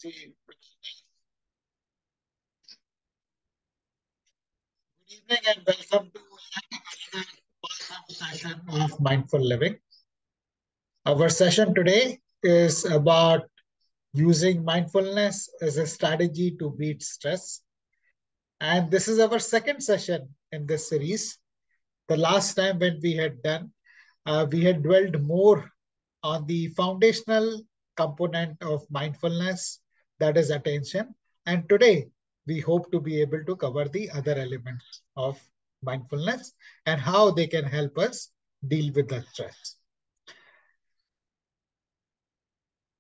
Steve. Good evening and welcome to another awesome session of Mindful Living. Our session today is about using mindfulness as a strategy to beat stress. And this is our second session in this series. The last time when we had done, we had dwelled more on the foundational component of mindfulness, that is attention. And today, we hope to be able to cover the other elements of mindfulness and how they can help us deal with the stress.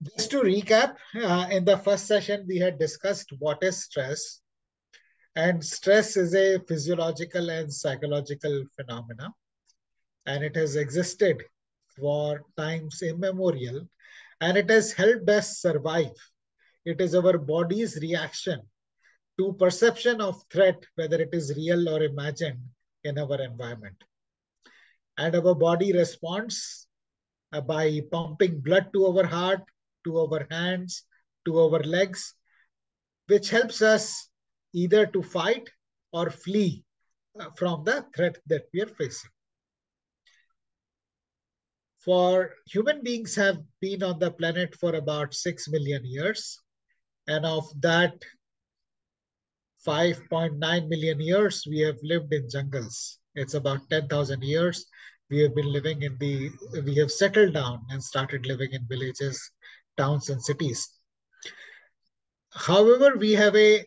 Just to recap, in the first session, we had discussed what is stress. And stress is a physiological and psychological phenomena, and it has existed for times immemorial, and it has helped us survive. It is our body's reaction to perception of threat, whether it is real or imagined in our environment. And our body responds by pumping blood to our heart, to our hands, to our legs, which helps us either to fight or flee from the threat that we are facing. For human beings have been on the planet for about 6 million years. And of that 5.9 million years, we have lived in jungles. It's about 10,000 years. We have been living we have settled down and started living in villages, towns, and cities. However, we have a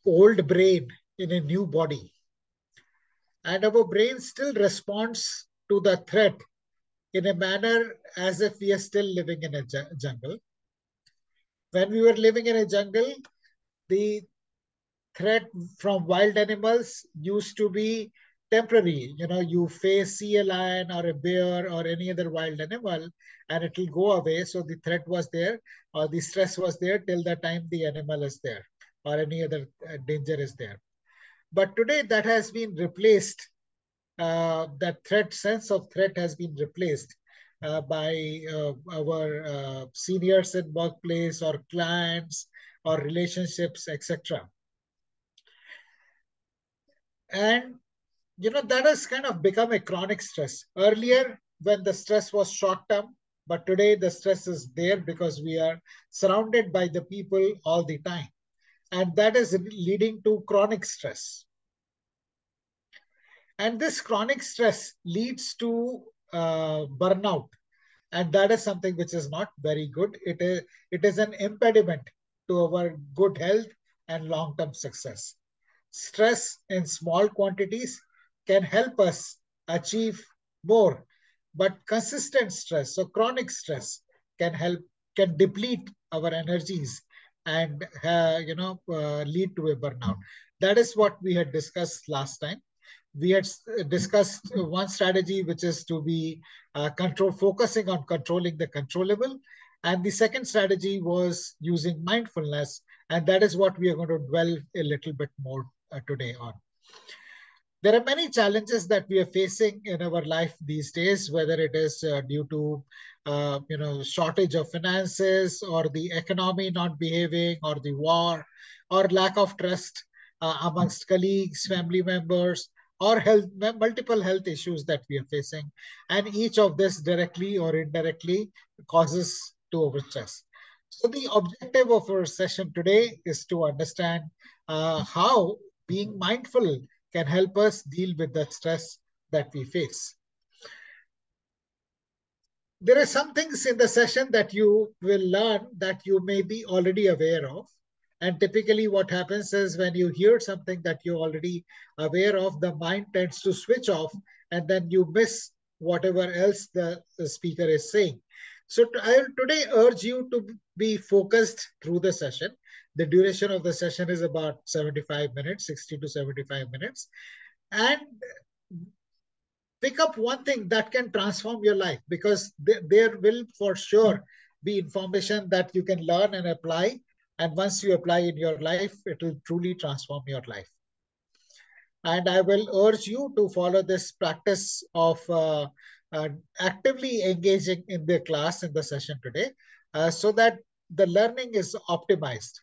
old brain in a new body. And our brain still responds to the threat in a manner as if we are still living in a jungle. When we were living in a jungle, the threat from wild animals used to be temporary. You see a lion or a bear or any other wild animal and it will go away. So the threat was there or the stress was there till the time the animal is there or any other danger is there. But today that has been replaced. That sense of threat has been replaced by our seniors in workplace or clients or relationships, etc. And that has kind of become a chronic stress. Earlier, when the stress was short term, but today the stress is there because we are surrounded by the people all the time. And that is leading to chronic stress. And this chronic stress leads to burnout. And that is something which is not very good. It is an impediment to our good health and long-term success. Stress in small quantities can help us achieve more, but consistent stress, so chronic stress, can deplete our energies and lead to a burnout. That is what we had discussed last time. We had discussed one strategy, which is to be focusing on controlling the controllable. And the second strategy was using mindfulness. And that is what we are going to dwell a little bit more today on. There are many challenges that we are facing in our life these days, whether it is due to shortage of finances or the economy not behaving or the war or lack of trust amongst colleagues, family members, or multiple health issues that we are facing. And each of this directly or indirectly causes to overstress. So the objective of our session today is to understand how being mindful can help us deal with the stress that we face. There are some things in the session that you will learn that you may be already aware of. And typically what happens is when you hear something that you're already aware of, the mind tends to switch off and then you miss whatever else the speaker is saying. So I will today urge you to be focused through the session. The duration of the session is about 75 minutes, 60 to 75 minutes. And pick up one thing that can transform your life, because there will for sure be information that you can learn and apply. And once you apply in your life, it will truly transform your life. And I will urge you to follow this practice of uh, actively engaging in their class in the session today, so that the learning is optimized.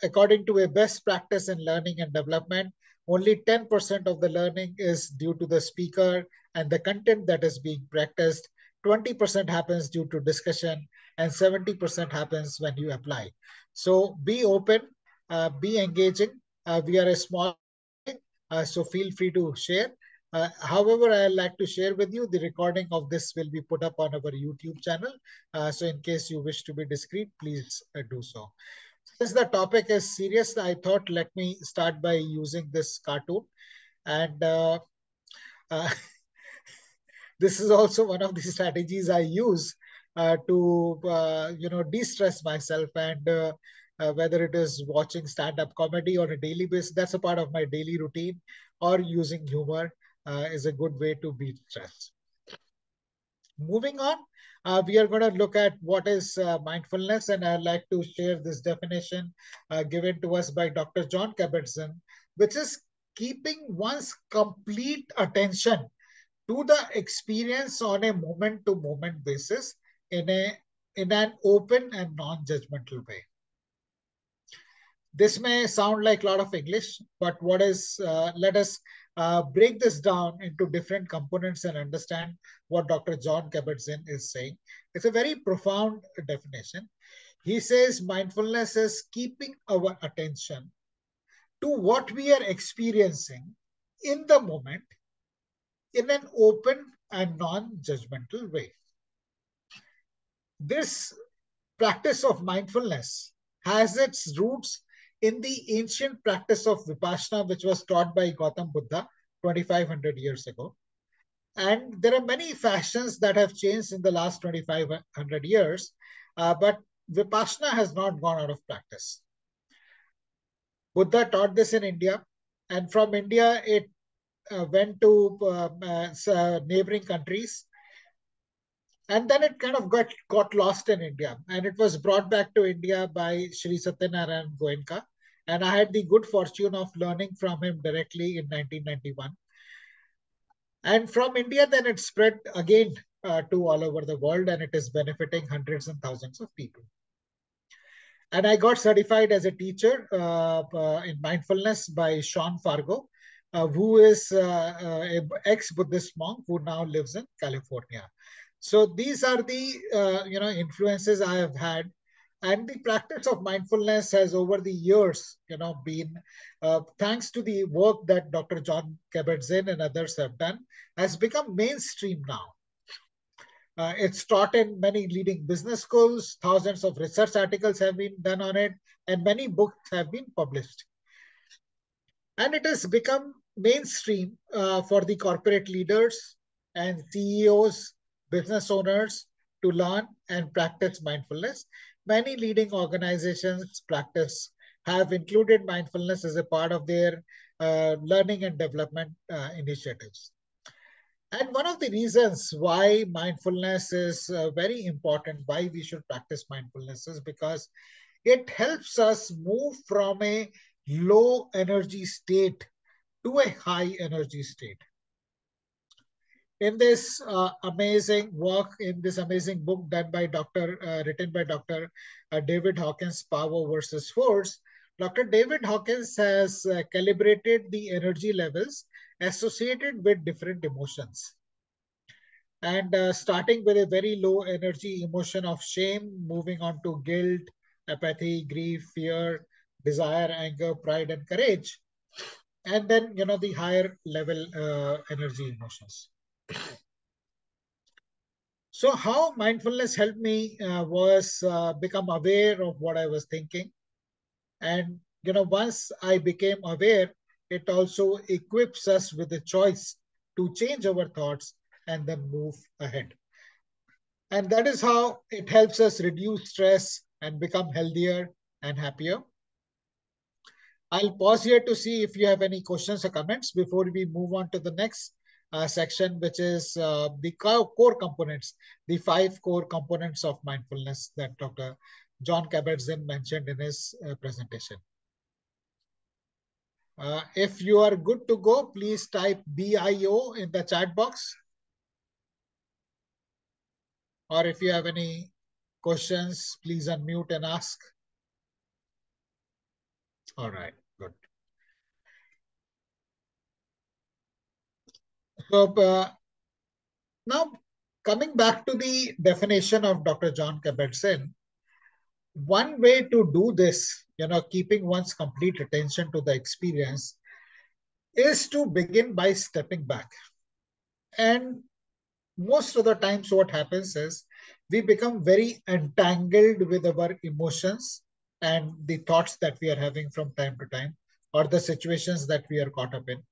According to a best practice in learning and development, only 10% of the learning is due to the speaker and the content that is being practiced. 20% happens due to discussion, and 70% happens when you apply. So be open, be engaging. We are a small community, so feel free to share. However, I like to share with you the recording of this will be put up on our YouTube channel. So in case you wish to be discreet, please do so. Since the topic is serious, I thought let me start by using this cartoon. And uh, this is also one of the strategies I use to de-stress myself. And whether it is watching stand-up comedy on a daily basis, that's a part of my daily routine, or using humor is a good way to beat stress. Moving on, we are going to look at what is mindfulness, and I'd like to share this definition given to us by Dr. John Kabat-Zinn, which is keeping one's complete attention to the experience on a moment-to-moment basis in an open and non-judgmental way. This may sound like a lot of English, but let us break this down into different components and understand what Dr. John Kabat-Zinn is saying. It's a very profound definition. He says mindfulness is keeping our attention to what we are experiencing in the moment in an open and non-judgmental way. This practice of mindfulness has its roots in the ancient practice of Vipassana, which was taught by Gautam Buddha 2,500 years ago. And there are many fashions that have changed in the last 2,500 years, but Vipassana has not gone out of practice. Buddha taught this in India, and from India, it went to neighboring countries, and then it kind of got lost in India, and it was brought back to India by Sri Satyanarayan Goenka, and I had the good fortune of learning from him directly in 1991. And from India, then it spread again to all over the world, and it is benefiting hundreds and thousands of people. And I got certified as a teacher in mindfulness by Sean Fargo, who is an ex-Buddhist monk who now lives in California. So these are the influences I have had, and the practice of mindfulness has over the years been thanks to the work that Dr. John Kabat-Zinn and others have done, has become mainstream now. It's taught in many leading business schools. Thousands of research articles have been done on it, and many books have been published. And it has become mainstream for the corporate leaders and CEOs, business owners to learn and practice mindfulness. Many leading organizations have included mindfulness as a part of their learning and development initiatives. And one of the reasons why mindfulness is very important, why we should practice mindfulness, is because it helps us move from a low energy state to a high energy state. In this amazing work, in this amazing book written by Dr. David Hawkins, Power versus Force, Dr. David Hawkins has calibrated the energy levels associated with different emotions. And starting with a very low energy emotion of shame, moving on to guilt, apathy, grief, fear, desire, anger, pride, and courage. And then, the higher level energy emotions. So how mindfulness helped me was become aware of what I was thinking. And, once I became aware, it also equips us with the choice to change our thoughts and then move ahead. And that is how it helps us reduce stress and become healthier and happier. I'll pause here to see if you have any questions or comments before we move on to the next section, which is the core components, the 5 core components of mindfulness that Dr. John Kabat-Zinn mentioned in his presentation. If you are good to go, please type BIO in the chat box. Or if you have any questions, please unmute and ask. All right, good. So now coming back to the definition of Dr. John Kabat-Zinn, one way to do this, keeping one's complete attention to the experience, is to begin by stepping back. And most of the times what happens is we become very entangled with our emotions and the thoughts that we are having from time to time, or the situations that we are caught up in.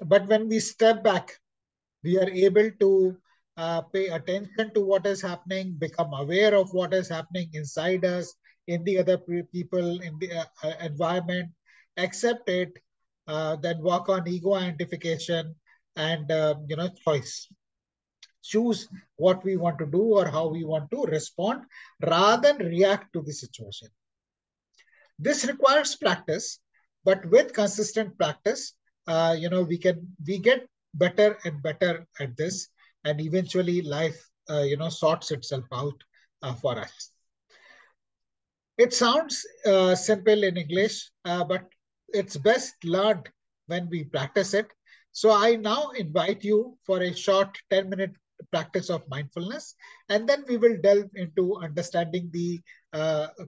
But when we step back, we are able to pay attention to what is happening, become aware of what is happening inside us, in the other people, in the environment, accept it, then work on ego identification and choice. Choose what we want to do or how we want to respond rather than react to the situation. This requires practice, but with consistent practice, we get better and better at this, and eventually life, sorts itself out for us. It sounds simple in English, but it's best learned when we practice it. So I now invite you for a short 10-minute practice of mindfulness, and then we will delve into understanding the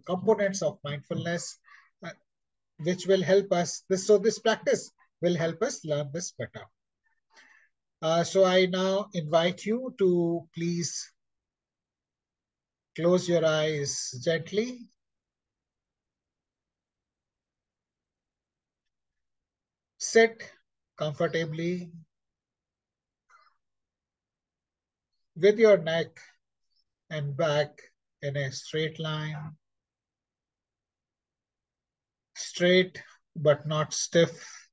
components of mindfulness, uh, which will help us. This practice will help us learn this better. So I now invite you to please close your eyes gently. Sit comfortably with your neck and back in a straight line, straight but not stiff.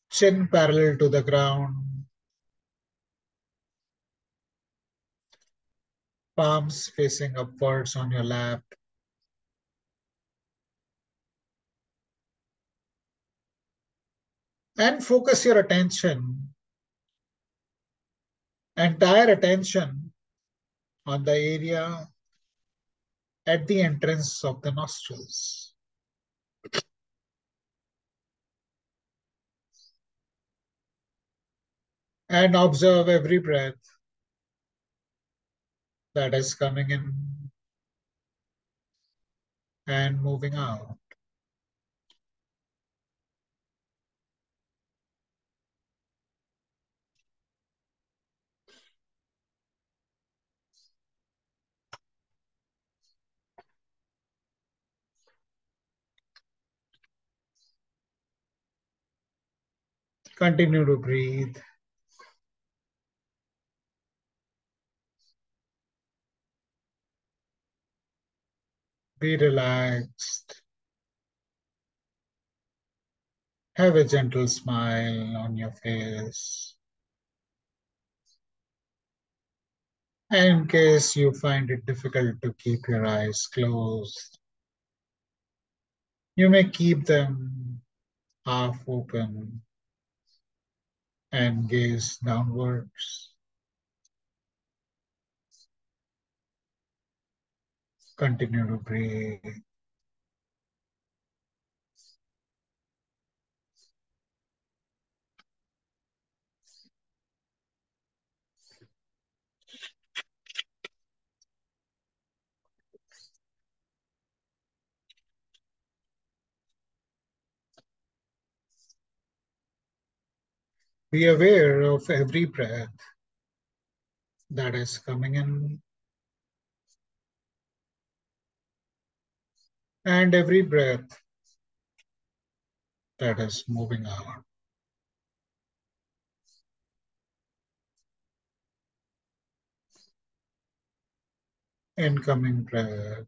Chin parallel to the ground, palms facing upwards on your lap. And focus your attention, entire attention, on the area at the entrance of the nostrils. And observe every breath that is coming in and moving out. Continue to breathe. Be relaxed. Have a gentle smile on your face. And in case you find it difficult to keep your eyes closed, you may keep them half open and gaze downwards. Continue to breathe. Be aware of every breath that is coming in and every breath that is moving out. Incoming breath,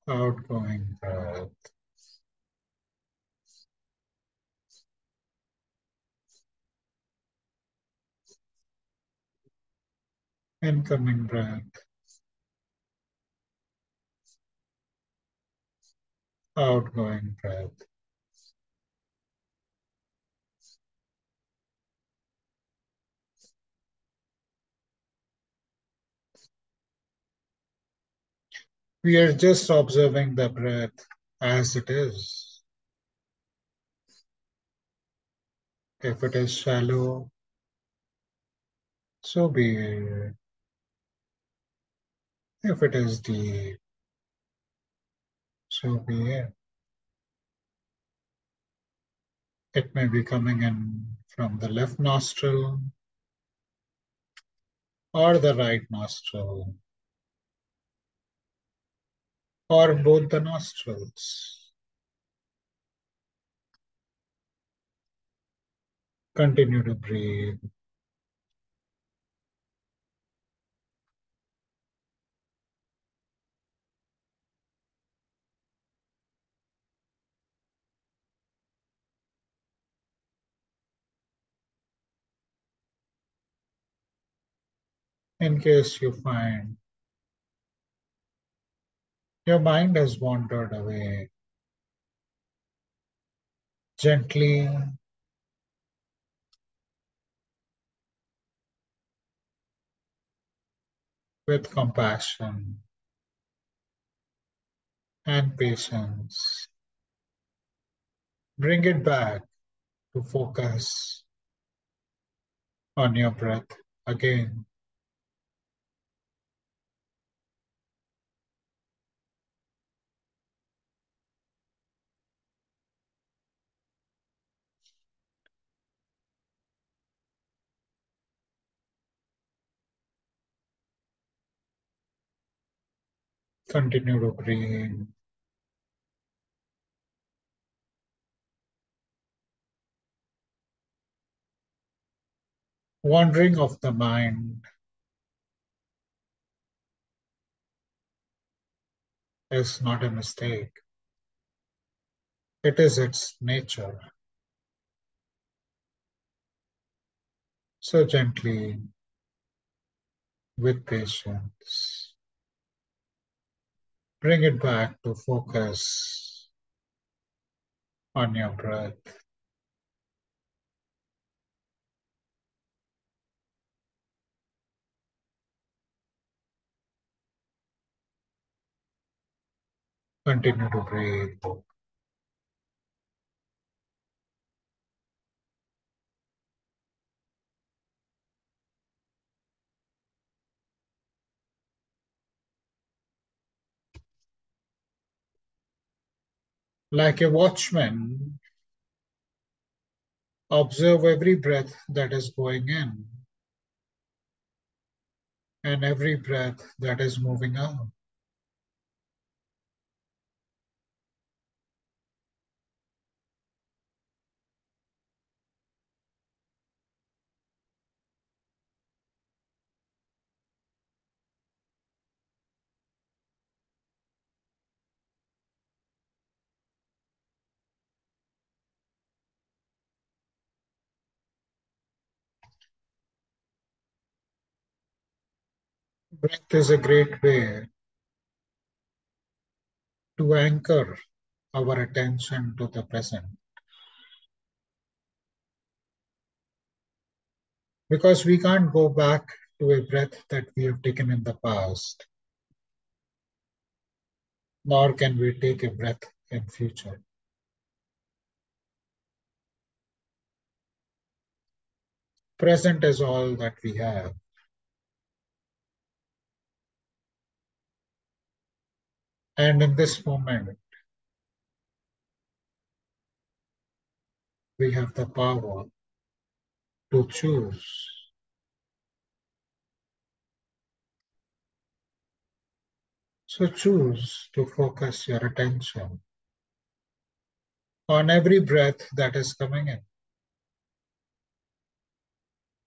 outgoing breath, incoming breath, outgoing breath. We are just observing the breath as it is. If it is shallow, so be it. If it is deep, so be it. It may be coming in from the left nostril or the right nostril or both the nostrils. Continue to breathe. In case you find your mind has wandered away, gently with compassion and patience, bring it back to focus on your breath again. Continue to breathe. Wandering of the mind is not a mistake. It is its nature. So gently, with patience, bring it back to focus on your breath. Continue to breathe. Like a watchman, observe every breath that is going in and every breath that is moving out. Breath is a great way to anchor our attention to the present because we can't go back to a breath that we have taken in the past, nor can we take a breath in future. Present is all that we have. And in this moment, we have the power to choose. So choose to focus your attention on every breath that is coming in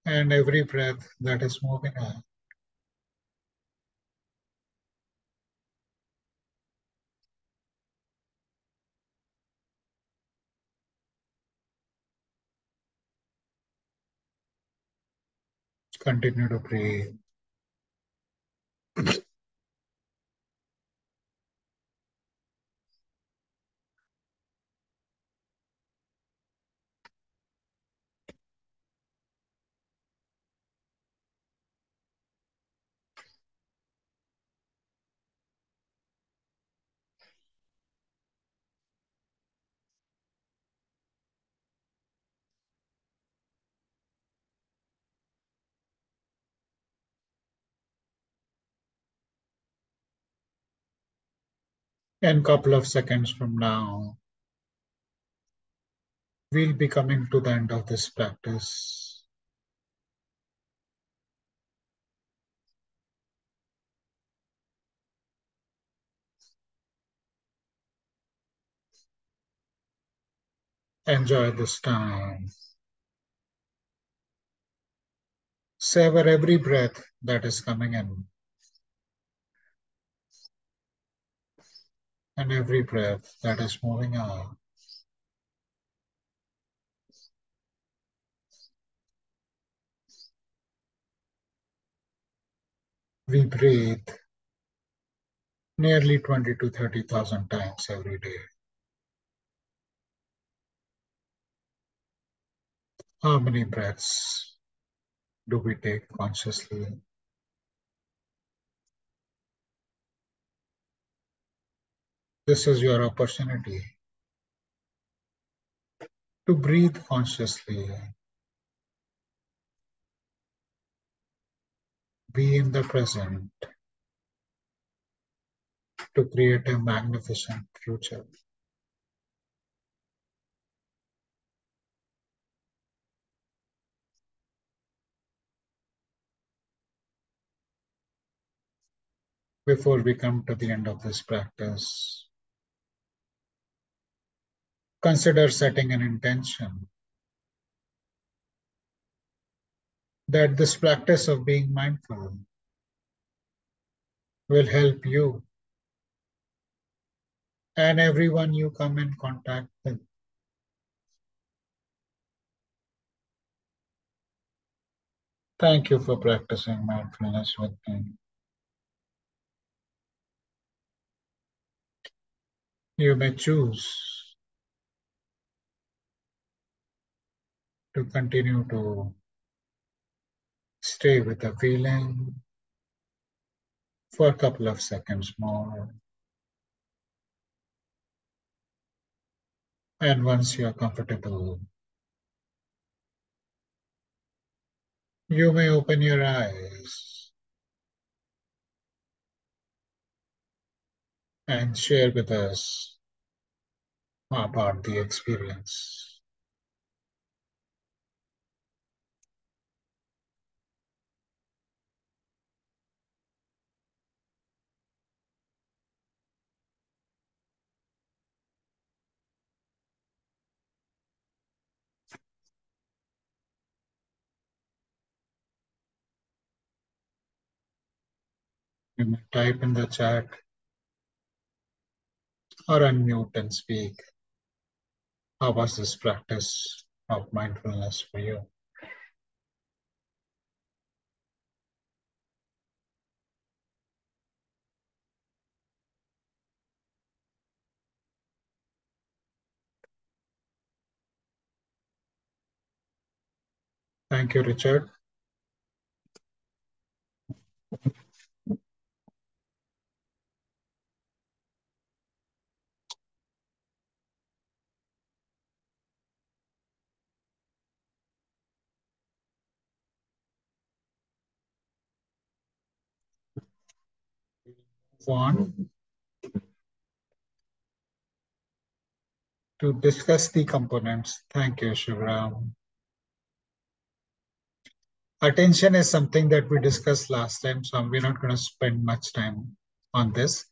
and every breath that is moving out. Continue to breathe. And couple of seconds from now, we'll be coming to the end of this practice. Enjoy this time. Savor every breath that is coming in and every breath that is moving out. We breathe nearly 20 to 30,000 times every day. How many breaths do we take consciously? This is your opportunity to breathe consciously, be in the present, to create a magnificent future. Before we come to the end of this practice, consider setting an intention that this practice of being mindful will help you and everyone you come in contact with. Thank you for practicing mindfulness with me. You may choose to continue to stay with the feeling for a couple of seconds more. And once you are comfortable, you may open your eyes and share with us about the experience. You may type in the chat or unmute and speak. How was this practice of mindfulness for you? Thank you, Richard. Move on to discuss the components. Thank you, Shivram. Attention is something that we discussed last time, so we're not going to spend much time on this.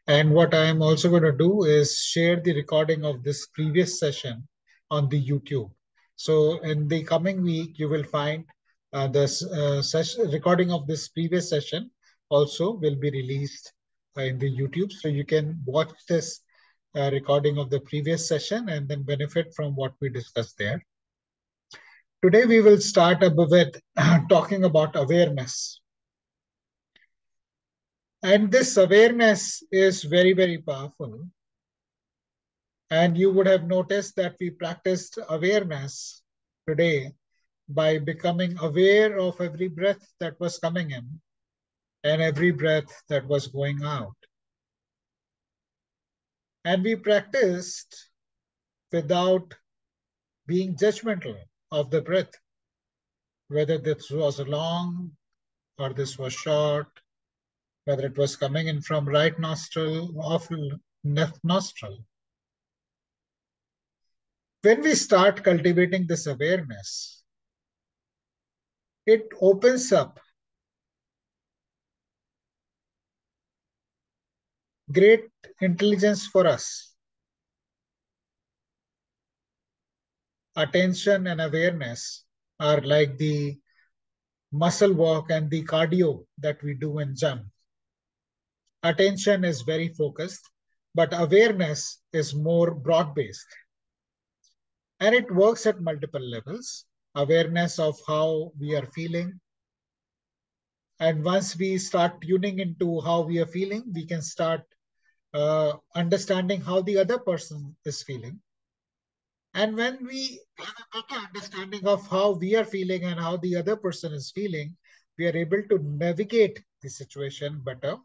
And what I am also going to do is share the recording of this previous session on the YouTube. So in the coming week, you will find this recording of this previous session also will be released in the YouTube. So you can watch this recording of the previous session and then benefit from what we discussed there. Today, we will start with talking about awareness. And this awareness is very, very powerful. And you would have noticed that we practiced awareness today by becoming aware of every breath that was coming in and every breath that was going out. And we practiced without being judgmental of the breath, whether this was long or this was short, whether it was coming in from right nostril, off nostril. When we start cultivating this awareness, it opens up great intelligence for us. Attention and awareness are like the muscle work and the cardio that we do in gym. Attention is very focused, but awareness is more broad based. And it works at multiple levels. Awareness of how we are feeling. And once we start tuning into how we are feeling, we can start understanding how the other person is feeling. And when we have a better understanding of how we are feeling and how the other person is feeling, we are able to navigate the situation better.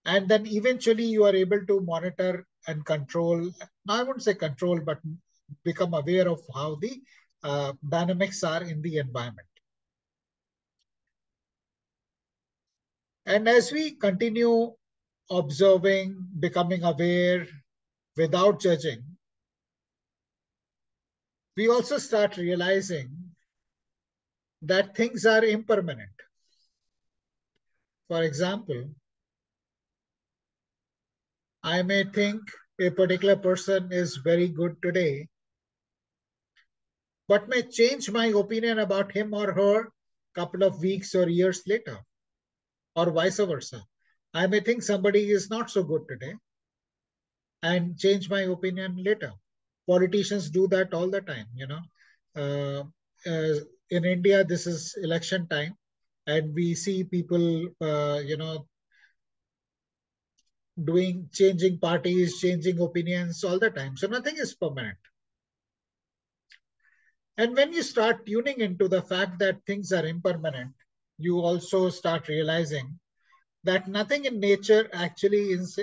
And then eventually you are able to monitor and control. I wouldn't say control, but become aware of how the dynamics are in the environment. And as we continue observing, becoming aware without judging, we also start realizing that things are impermanent. For example, I may think a particular person is very good today, but may change my opinion about him or her couple of weeks or years later, or vice versa. I may think somebody is not so good today and change my opinion later. Politicians do that all the time, you know. Uh, in India, this is election time, and we see people, doing changing parties, changing opinions all the time. So nothing is permanent. And when you start tuning into the fact that things are impermanent, you also start realizing that nothing in nature actually is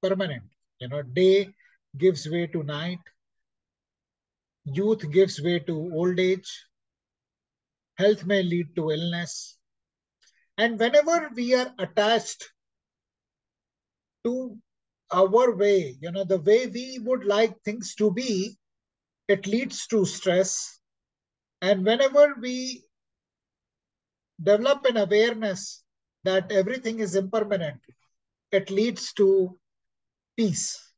permanent. You know, day gives way to night, youth gives way to old age, health may lead to illness. And whenever we are attached to our way, you know, the way we would like things to be, it leads to stress. And whenever we develop an awareness that everything is impermanent, it leads to peace.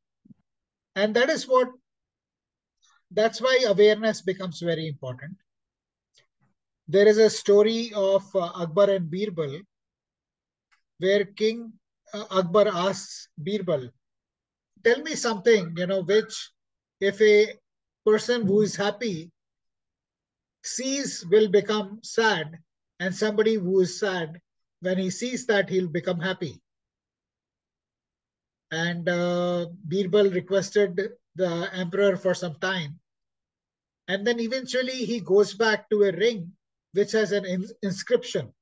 And that's why awareness becomes very important. There is a story of Akbar and Birbal, where King Akbar asks Birbal, tell me something, you know, which if a person who is happy sees will become sad, and somebody who is sad, when he sees that, he'll become happy. And Birbal requested the emperor for some time. And then eventually he goes back to a ring which has an inscription.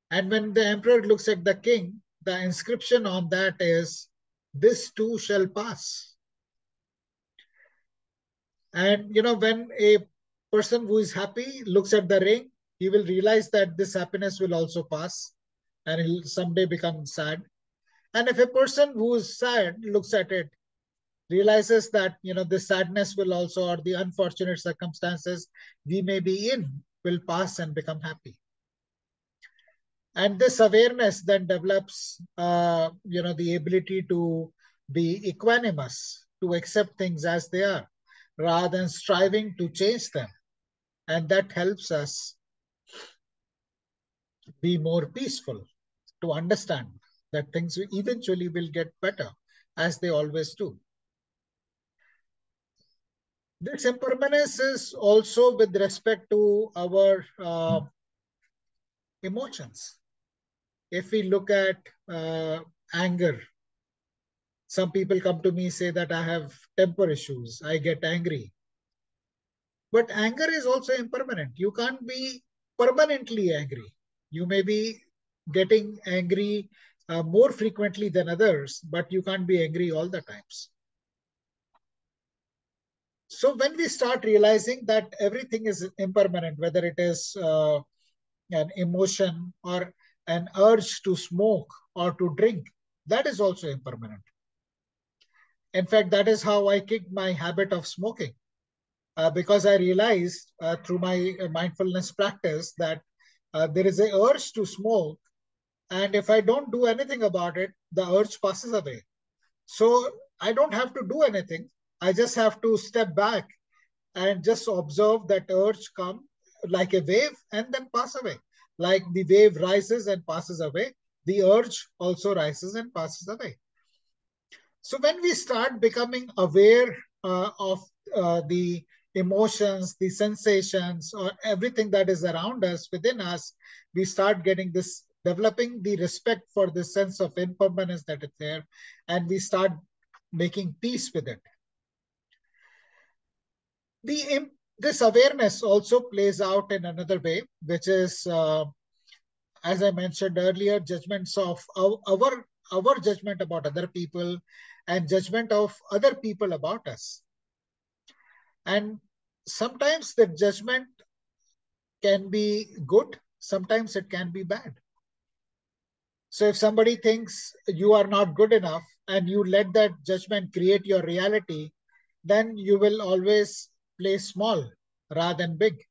And when the emperor looks at the king, the inscription on that is, this too shall pass. And you know, when a person who is happy looks at the ring, he will realize that this happiness will also pass and he'll someday become sad. And if a person who is sad looks at it, realizes that, you know, the sadness will also, or the unfortunate circumstances we may be in, will pass and become happy. And this awareness then develops, the ability to be equanimous, to accept things as they are, rather than striving to change them. And that helps us be more peaceful, to understand that things eventually will get better, as they always do. This impermanence is also with respect to our emotions. If we look at anger, some people come to me say that I have temper issues, I get angry. But anger is also impermanent. You can't be permanently angry. You may be getting angry more frequently than others, but you can't be angry all the times. So when we start realizing that everything is impermanent, whether it is an emotion, or an urge to smoke or to drink, that is also impermanent. In fact, that is how I kicked my habit of smoking, because I realized through my mindfulness practice that there is a urge to smoke, and if I don't do anything about it, the urge passes away. So I don't have to do anything. I just have to step back and just observe that urge come like a wave and then pass away. Like the wave rises and passes away, the urge also rises and passes away. So when we start becoming aware of the emotions, the sensations, or everything that is around us, within us, we start getting this, developing the respect for the sense of impermanence that is there, and we start making peace with it. This awareness also plays out in another way, which is, as I mentioned earlier, judgments of our judgment about other people and judgment of other people about us. And sometimes the judgment can be good, sometimes it can be bad. So if somebody thinks you are not good enough and you let that judgment create your reality, then you will always play small rather than big.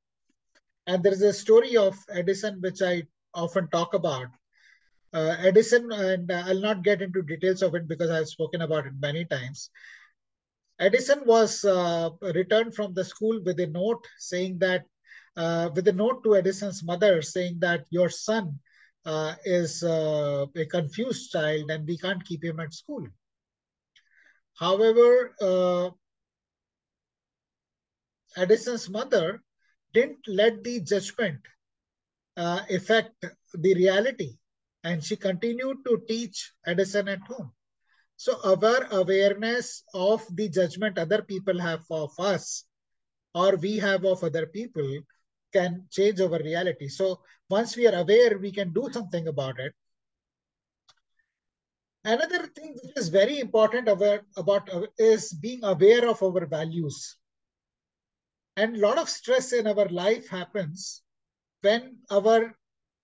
And there is a story of Edison, which I often talk about. Edison, and I'll not get into details of it because I've spoken about it many times. Edison was returned from the school with a note saying that, with a note to Edison's mother saying that your son is a confused child and we can't keep him at school. However, Edison's mother didn't let the judgment affect the reality, and she continued to teach Edison at home. So our awareness of the judgment other people have of us or we have of other people can change our reality. So once we are aware, we can do something about it. Another thing which is very important about is being aware of our values. And a lot of stress in our life happens when our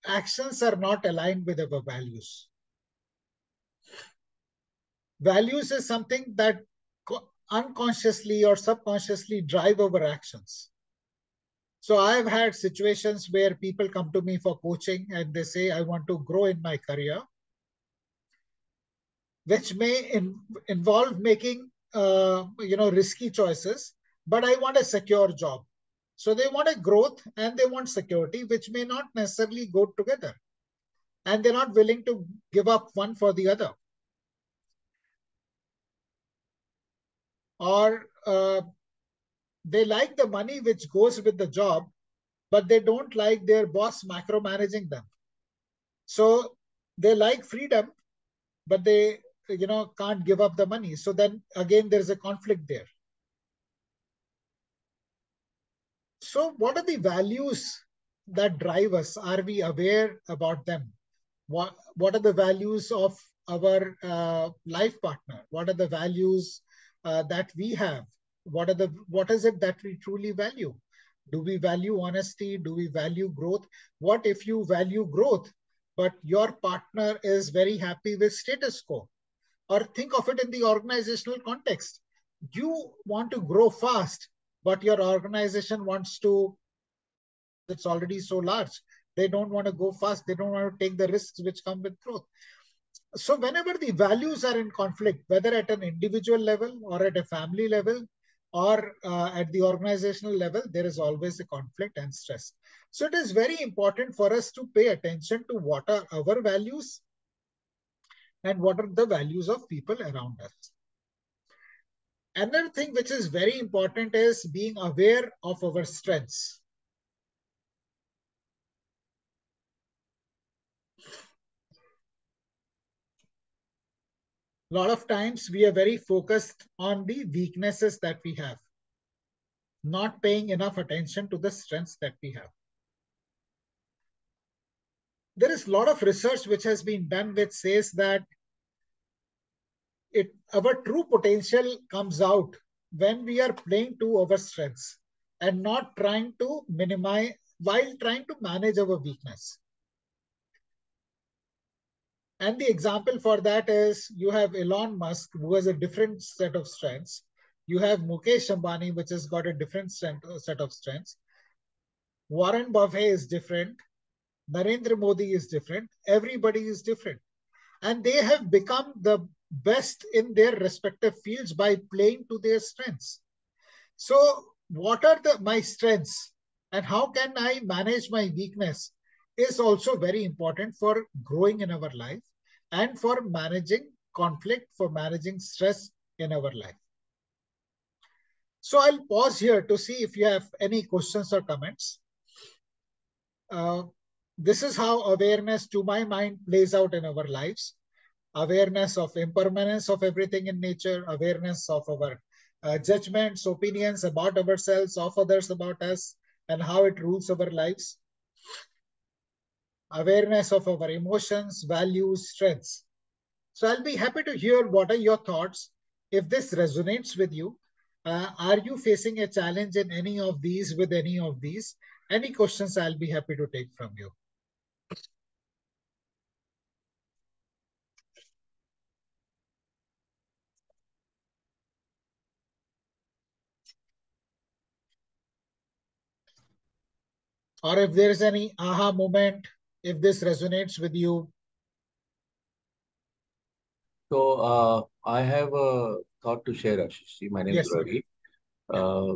actions are not aligned with our values. Values is something that unconsciously or subconsciously drive our actions. So I've had situations where people come to me for coaching and they say, I want to grow in my career, which may involve making risky choices, but I want a secure job. So they want a growth and they want security, which may not necessarily go together. And they're not willing to give up one for the other. Or they like the money which goes with the job, but they don't like their boss micromanaging them. So they like freedom, but they can't give up the money. So then again, there's a conflict there. So what are the values that drive us? Are we aware about them? What are the values of our life partner? What are the values that we have? What is it that we truly value? Do we value honesty? Do we value growth? What if you value growth, but your partner is very happy with status quo? Or think of it in the organizational context. You want to grow fast, but your organization wants to because it's already so large. They don't want to go fast. They don't want to take the risks which come with growth. So whenever the values are in conflict, whether at an individual level or at a family level or at the organizational level, there is always a conflict and stress. So it is very important for us to pay attention to what are our values and what are the values of people around us. Another thing which is very important is being aware of our strengths. A lot of times we are very focused on the weaknesses that we have, not paying enough attention to the strengths that we have. There is a lot of research which has been done which says that our true potential comes out when we are playing to our strengths and not trying to minimize while trying to manage our weakness. And the example for that is you have Elon Musk, who has a different set of strengths. You have Mukesh Ambani, which has got a different set of strengths. Warren Buffett is different. Narendra Modi is different. Everybody is different. And they have become the best in their respective fields by playing to their strengths. So, what are my strengths and how can I manage my weakness is also very important for growing in our life and for managing conflict, for managing stress in our life. So, I'll pause here to see if you have any questions or comments. Uh, this is how awareness, to my mind, plays out in our lives. Awareness of impermanence of everything in nature, awareness of our judgments, opinions about ourselves, of others about us, and how it rules our lives. Awareness of our emotions, values, strengths. So I'll be happy to hear what are your thoughts. If this resonates with you, are you facing a challenge in any of these with any of these? Any questions I'll be happy to take from you. Or if there is any aha moment, if this resonates with you. So I have a thought to share, Ashish. See, my name is Yes, Ravi. Ravi. Yeah. Uh,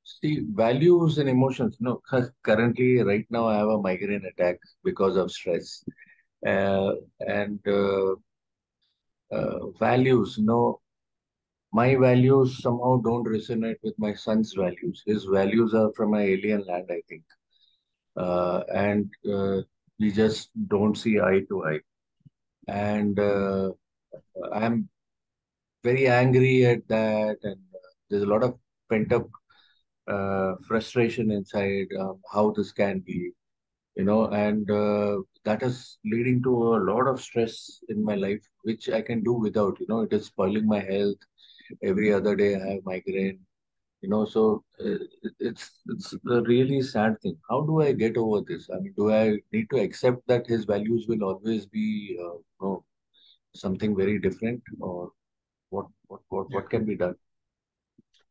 See, values and emotions. No, currently, right now, I have a migraine attack because of stress. And values, my values somehow don't resonate with my son's values. His values are from an alien land, I think. And we just don't see eye to eye. And I'm very angry at that. And there's a lot of pent up frustration inside how this can be, and that is leading to a lot of stress in my life, which I can do without. It is spoiling my health. Every other day I have migraine. So it's a really sad thing. How do I get over this? I mean, do I need to accept that his values will always be, something very different, or Yeah. what can be done?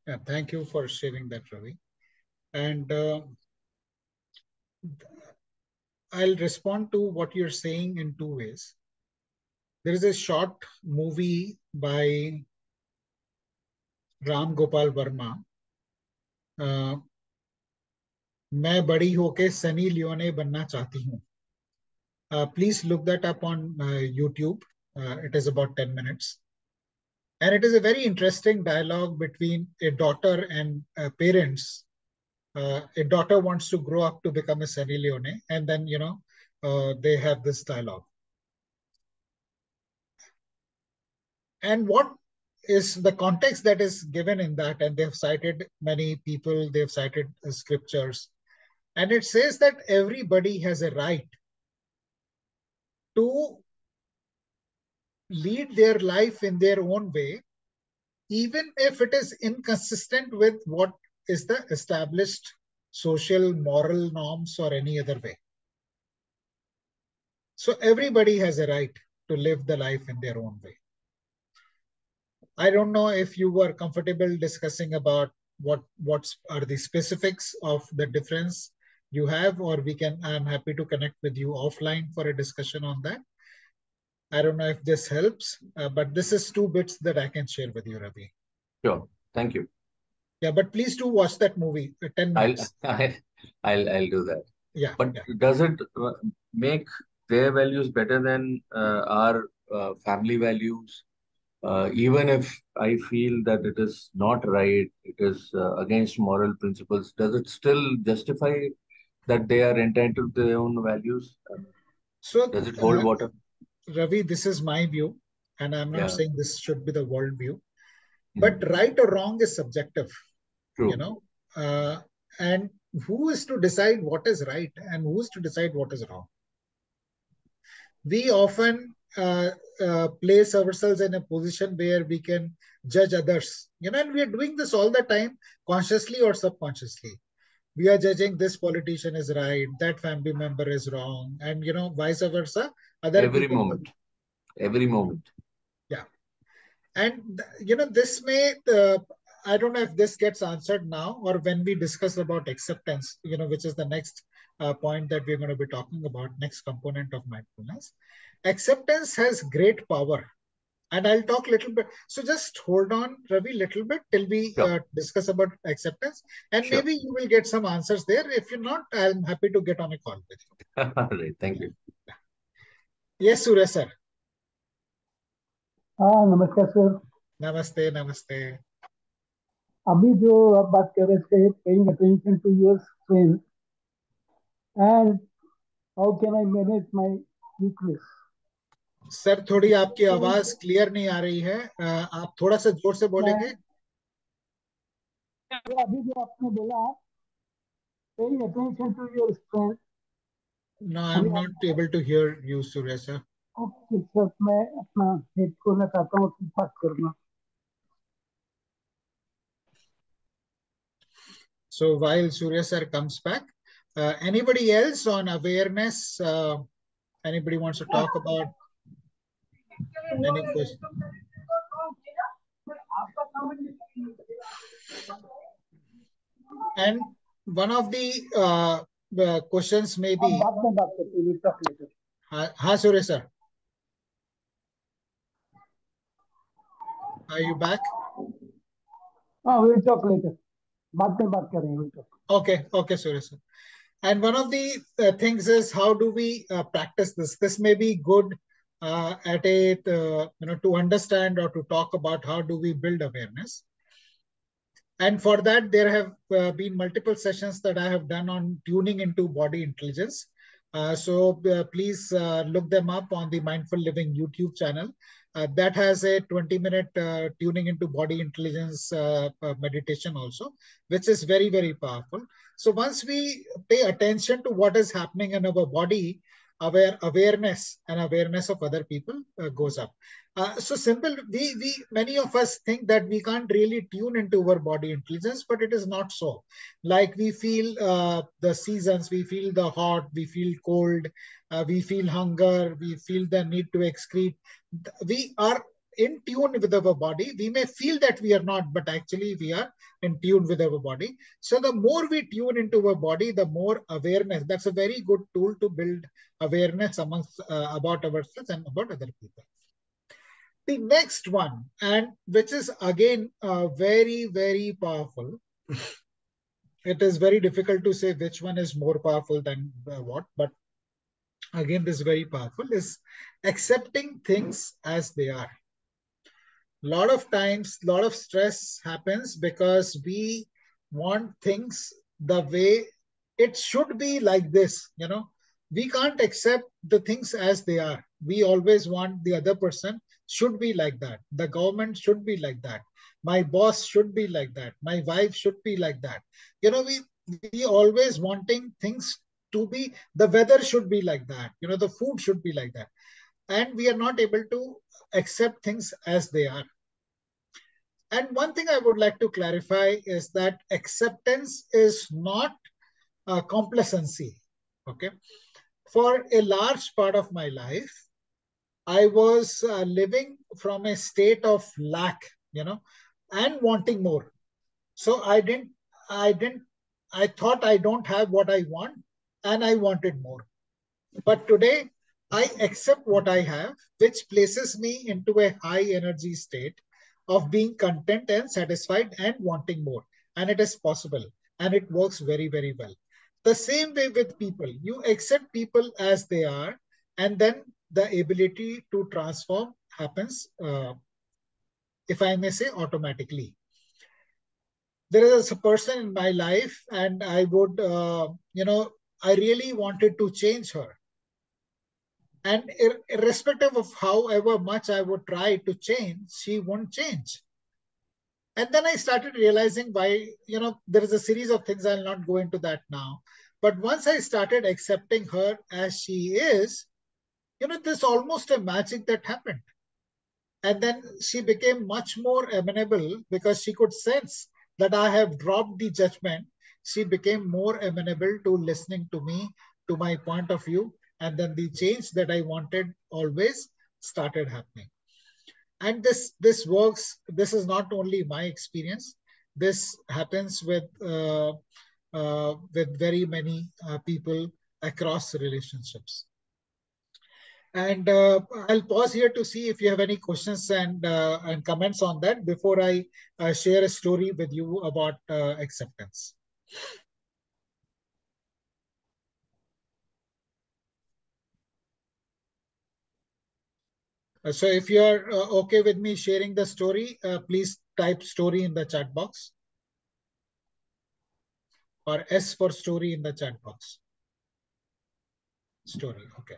Yeah. Thank you for sharing that, Ravi. And I'll respond to what you're saying in two ways. There is a short movie by Ram Gopal Verma. uh, मैं बड़ी होके सनी लियोने बनना चाहती हूँ. Please look that up on YouTube. It is about 10 minutes. And it is a very interesting dialogue between a daughter and parents. A daughter wants to grow up to become a Sunny Leone, and then, they have this dialogue. And what is the context that is given in that? And they've cited many people, they've cited scriptures. And it says that everybody has a right to lead their life in their own way, even if it is inconsistent with what is the established social, moral norms or any other way. So everybody has a right to live the life in their own way. I don't know if you were comfortable discussing about what are the specifics of the difference you have, or we can. I'm happy to connect with you offline for a discussion on that. I don't know if this helps, but this is two bits that I can share with you, Ravi. Sure. Thank you. Yeah, but please do watch that movie, 10 I'll minutes. I'll do that. Yeah, But yeah. does it make their values better than our family values? Even if I feel that it is not right, it is against moral principles, does it still justify that they are entitled to their own values? So, Does it hold water? Ravi, this is my view, and I'm not Yeah. saying this should be the world view, but Mm. right or wrong is subjective, you True. know. Uh, and who is to decide what is right and who is to decide what is wrong? We often place ourselves in a position where we can judge others, and we are doing this all the time, consciously or subconsciously. We are judging this politician is right, that family member is wrong, and vice versa. Other Every people, moment. every moment. Yeah. And this may, I don't know if this gets answered now or when we discuss about acceptance, which is the next point that we're going to be talking about, next component of mindfulness. Acceptance has great power. And I'll talk a little bit. So just hold on, Ravi, little bit till we Sure, discuss about acceptance. And sure. maybe you will get some answers there. If you're not, I'm happy to get on a call with Right, thank you. you. Yeah. Yes, Surya sir. हाँ नमस्कार sir. Namaste, namaste. अभी जो आप बात कर रहे थे paying attention to your strength and how can I manage my weakness. Sir थोड़ी आपकी आवाज मैं क्लियर नहीं आ रही है, आप थोड़ा सा जोर से बोलेंगे। अभी जो आपने बोला paying attention to your strength. No, I'm अभी not able to hear you, Surya sir. Okay sir मैं अपना हेडफोन लगाता हूँ फिर बात करना। So while Surya sir comes back, anybody else on awareness? Anybody wants to talk about any question? And one of the questions may आप be, बाद में बात करते हैं talk later. ha, Surya sir, are you back? हाँ will talk later बाद में बात करेंगे will talk. Okay, okay, Surya sir. And one of the things is how do we practice this? This may be good at a to understand or to talk about how do we build awareness. And for that, there have been multiple sessions that I have done on tuning into body intelligence. So please look them up on the Mindful Living YouTube channel. That has a 20-minute tuning into body intelligence meditation also, which is very, very powerful. So once we pay attention to what is happening in our body, our awareness and awareness of other people goes up. So simple. We many of us think that we can't really tune into our body intelligence, but it is not so. Like we feel the seasons, we feel the hot, we feel cold, we feel hunger, we feel the need to excrete. We are in tune with our body. We may feel that we are not, but actually we are in tune with our body. So the more we tune into our body, the more awareness. That's a very good tool to build awareness amongst about ourselves and about other people. The next one, and which is again very, very powerful. It is very difficult to say which one is more powerful than what, but again, this is very powerful, is accepting things as they are. Lot of times, lot of stress happens because we want things the way it should be, like this. We can't accept the things as they are. We always want the other person should be like that, the government should be like that, my boss should be like that, my wife should be like that. We always wanting things to be, the weather should be like that, the food should be like that, and we are not able to accept things as they are. And one thing I would like to clarify is that acceptance is not complacency. Okay. For a large part of my life, I was living from a state of lack, and wanting more. So I didn't, I thought I don't have what I want and I wanted more. But today, I accept what I have, which places me into a high energy state of being content and satisfied and wanting more. And it is possible and it works very, very well. The same way with people, you accept people as they are, and then the ability to transform happens, if I may say, automatically. There is a person in my life, and I would, I really wanted to change her, and irrespective of however much I would try to change, she won't change. And then I started realizing why, there is a series of things. I'll not go into that now. But once I started accepting her as she is, there's almost a magic that happened. And then she became much more amenable because she could sense that I have dropped the judgment. She became more amenable to listening to me, to my point of view. And then the change that I wanted always started happening. And this works. This is not only my experience. This happens with very many people across relationships. And I'll pause here to see if you have any questions and comments on that before I share a story with you about acceptance. So if you are okay with me sharing the story, please type story in the chat box, or S for story in the chat box. Story, okay.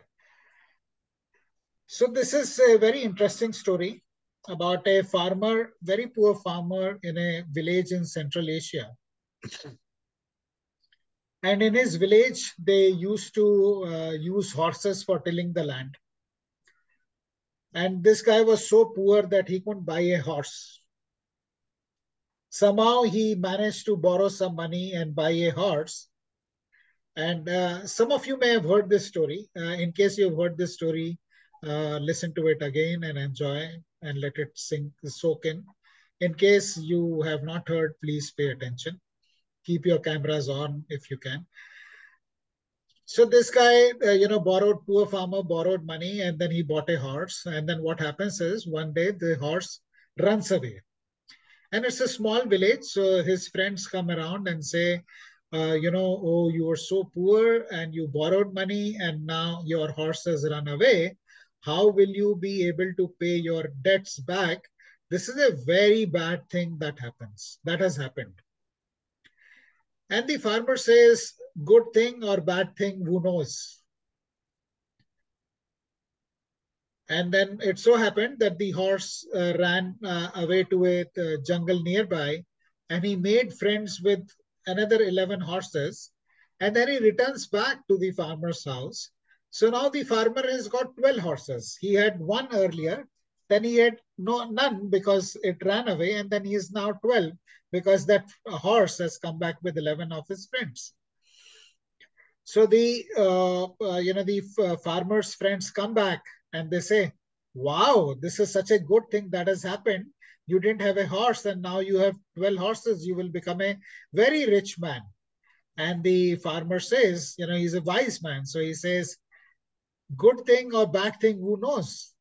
So this is a very interesting story about a farmer, very poor farmer in a village in Central Asia. And in his village, they used to use horses for tilling the land. And this guy was so poor that he couldn't buy a horse. Somehow he managed to borrow some money and buy a horse. And some of you may have heard this story. In case you've heard this story, listen to it again and enjoy and let it soak in. In case you have not heard, please pay attention. Keep your cameras on if you can. So this guy, borrowed, poor farmer borrowed money and then he bought a horse. And then what happens is one day the horse runs away. And it's a small village. So his friends come around and say, oh, you were so poor and you borrowed money and now your horse has run away. How will you be able to pay your debts back? This is a very bad thing that has happened. And the farmer says, good thing or bad thing, who knows? And then it so happened that the horse ran away to a jungle nearby, and he made friends with another 11 horses. And then he returns back to the farmer's house. So now the farmer has got 12 horses. He had one earlier, then he had none because it ran away, and then he is now 12 because that horse has come back with 11 of his friends. So the farmers' friends come back and they say, "Wow, this is such a good thing that has happened. You didn't have a horse, and now you have 12 horses. You will become a very rich man." And the farmer says, he's a wise man, so he says, "Good thing or bad thing, who knows?"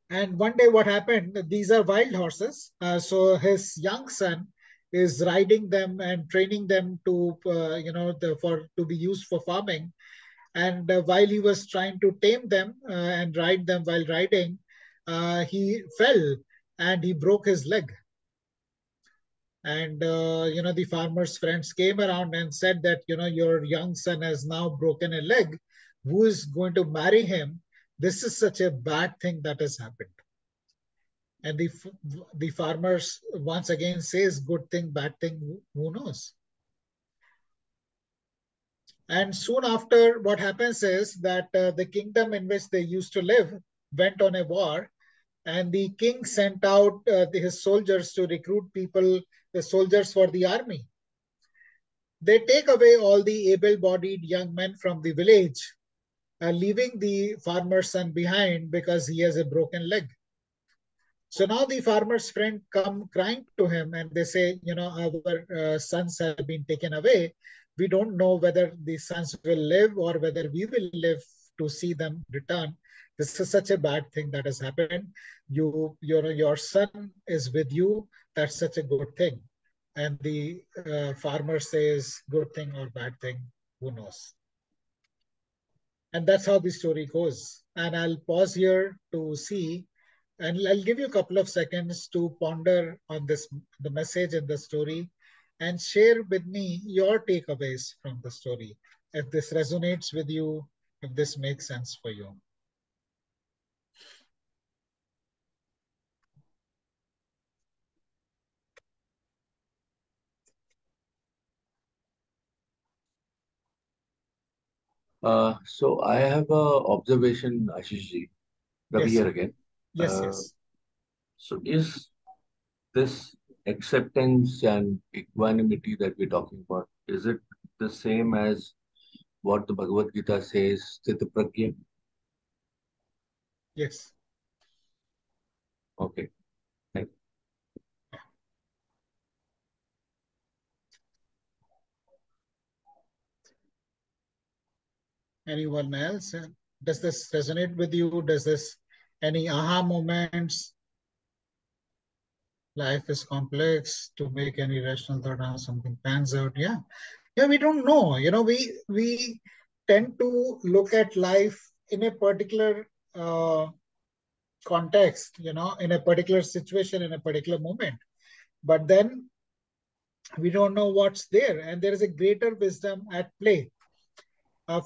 And one day, what happened? These are wild horses. So his young son is riding them and training them to, to be used for farming. And while he was trying to tame them and ride them while riding, he fell and he broke his leg. And the farmer's friends came around and said that your young son has now broken a leg. Who is going to marry him? This is such a bad thing that has happened. And the farmers once again says, good thing, bad thing, who knows? And soon after, what happens is that the kingdom in which they used to live went on a war, and the king sent out his soldiers to recruit people, the soldiers for the army. They take away all the able-bodied young men from the village, leaving the farmer's son behind because he has a broken leg. So now the farmer's friend come crying to him and they say, our sons have been taken away. We don't know whether the sons will live or whether we will live to see them return. This is such a bad thing that has happened. Your son is with you. That's such a good thing. And the farmer says, good thing or bad thing, who knows? And that's how the story goes. And I'll pause here to see, and I'll give you a couple of seconds to ponder on this, the message in the story, and share with me your takeaways from the story. If this resonates with you, if this makes sense for you. So I have a observation, Ashish ji. Ravi Yes, here sir. again. Yes, Uh, yes. so is this acceptance and equanimity that we're talking about, is it the same as what the Bhagavad Gita says, Sthita Pragya? Yes. Okay. Thank Anyone else? Does this resonate with you? Does this any aha moments? Life is complex. To make any rational thought how something pans out. Yeah. Yeah, we don't know. We tend to look at life in a particular context, in a particular situation, in a particular moment. But then we don't know what's there, and there is a greater wisdom at play.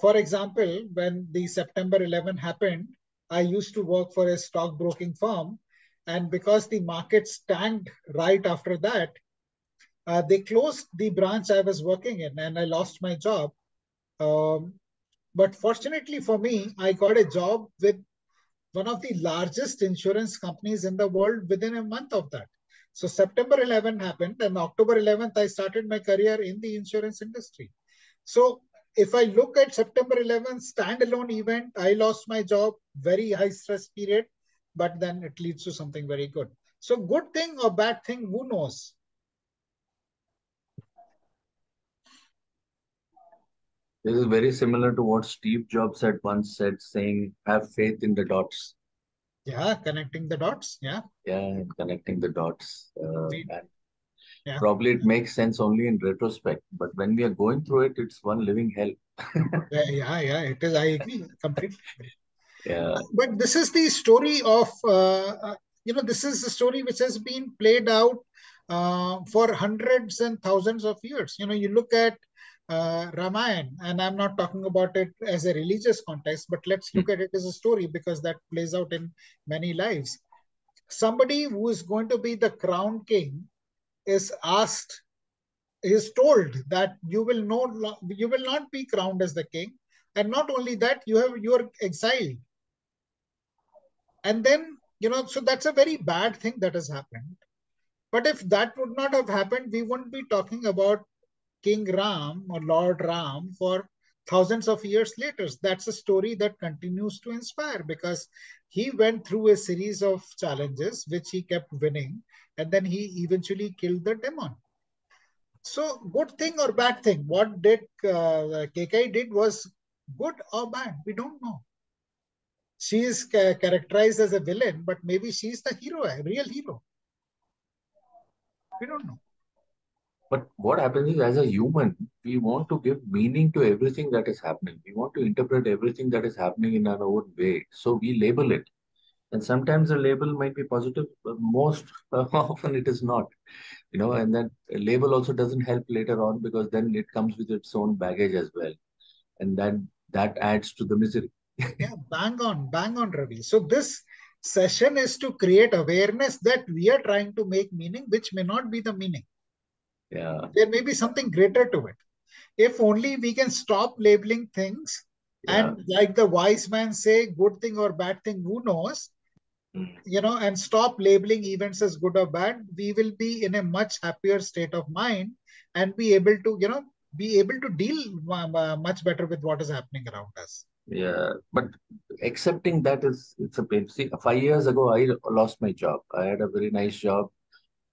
For example, when the September 11 happened, I used to work for a stockbroking firm, and because the markets tanked right after that, they closed the branch I was working in, and I lost my job. Um, but fortunately for me, I got a job with one of the largest insurance companies in the world within a month of that. So September 11 happened, and October 11th, I started my career in the insurance industry. So if I look at September 11th standalone event, I lost my job, very high stress period, but then it leads to something very good. So good thing or bad thing, who knows? This is very similar to what Steve Jobs had once said, saying, "Have faith in the dots." Yeah, connecting the dots. Yeah, Yeah, and connecting the dots. we, And yeah, probably it makes sense only in retrospect, but when we are going through it, it's one living hell. yeah. It is. I agree completely. Yeah. But this is the story of this is the story which has been played out for hundreds and thousands of years. You look at Ramayana, and I'm not talking about it as a religious context, but let's look at it as a story because that plays out in many lives. Somebody who is going to be the crown king is asked, is told that you will not be crowned as the king, and not only that, you are exiled. And then, so that's a very bad thing that has happened. But if that would not have happened, we wouldn't be talking about King Ram or Lord Ram for thousands of years later. That's a story that continues to inspire because he went through a series of challenges which he kept winning, and then he eventually killed the demon. So good thing or bad thing, what did KK did was good or bad, we don't know. She is characterized as a villain, but maybe she's the hero, a real hero. We don't know. But what happens is, as a human, we want to give meaning to everything that is happening. We want to interpret everything that is happening in our own way. So we label it. And sometimes the label might be positive, but most often it is not. And that label also doesn't help later on because then it comes with its own baggage as well. And that adds to the misery. Yeah, bang on, Ravi. So this session is to create awareness that we are trying to make meaning, which may not be the meaning. Yeah, There may be something greater to it. If only we can stop labeling things, yeah. and like the wise man say, good thing or bad thing, who knows, Mm. and stop labeling events as good or bad, we will be in a much happier state of mind and be able to deal much better with what is happening around us. Yeah, but accepting that is it's a pain. See, 5 years ago, I lost my job. I had a very nice job,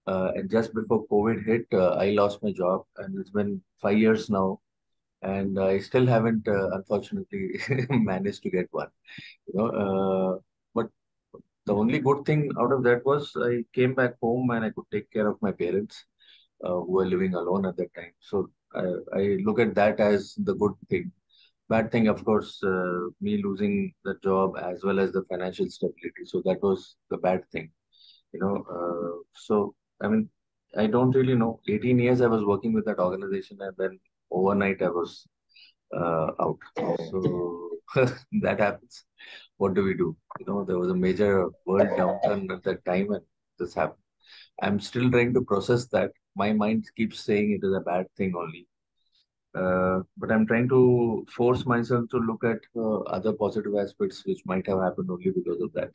and just before COVID hit, I lost my job, and it's been 5 years now, and I still haven't, unfortunately, managed to get one. But the only good thing out of that was I came back home and I could take care of my parents, who were living alone at that time. So I look at that as the good thing. Bad thing, of course, me losing the job as well as the financial stability. So that was the bad thing, So, I mean, I don't really know. 18 years I was working with that organization, and then overnight I was out. So that happens. What do we do? There was a major world downturn at that time, and this happened. I'm still trying to process that. My mind keeps saying it is a bad thing only. But I'm trying to force myself to look at other positive aspects which might have happened only because of that.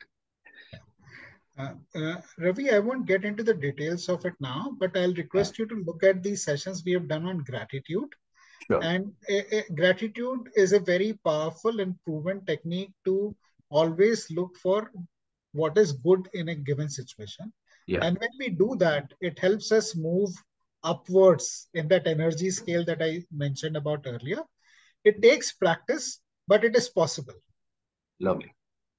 Ravi, I won't get into the details of it now, but I'll Yeah, request you to look at the sessions we have done on gratitude. sure. And gratitude is a very powerful and proven technique to always look for what is good in a given situation. Yeah, And when we do that, it helps us move upwards in that energy scale that I mentioned about earlier. It takes practice, but it is possible. lovely.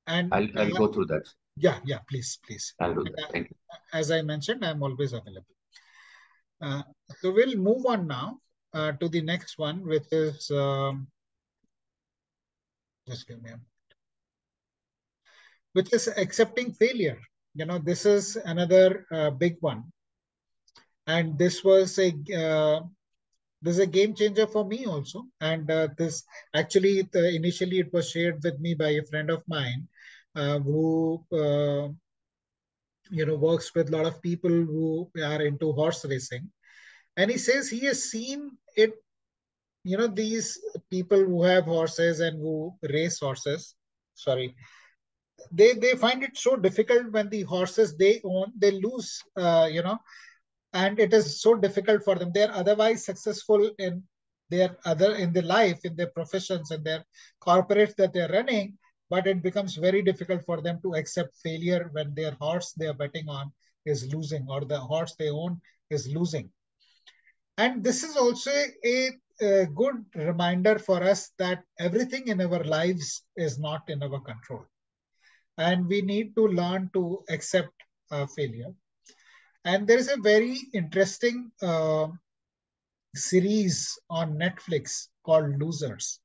And I'll go through that. yeah, yeah, please, please. I'll do And, that. Thank you. as I mentioned, I'm always available. Uh, so we'll move on now to the next one, which is just give me a, which is accepting failure. This is another big one, and this is a game changer for me also. And this actually, initially, it was shared with me by a friend of mine who works with a lot of people who are into horse racing, and he says he has seen it. These people who have horses and who race horses, sorry, they find it so difficult when the horses they own they lose, and it is so difficult for them. They're otherwise successful in their life, in their professions, in their corporates that they're running, but it becomes very difficult for them to accept failure when their horse they are betting on is losing, or the horse they own is losing. And this is also a good reminder for us that everything in our lives is not in our control, and we need to learn to accept failure. And there is a very interesting series on Netflix called Losers.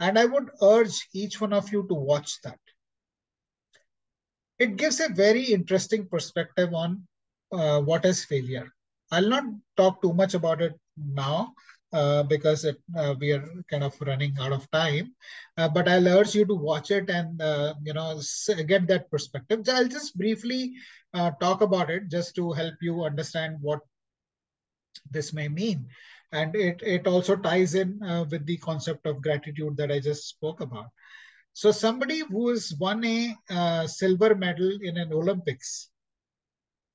And I would urge each one of you to watch that. It gives a very interesting perspective on what is failure. I'll not talk too much about it now because we are kind of running out of time. But I'll urge you to watch it and get that perspective. I'll just briefly talk about it just to help you understand what this may mean. And it also ties in with the concept of gratitude that I just spoke about. So somebody who has won a silver medal in an Olympics,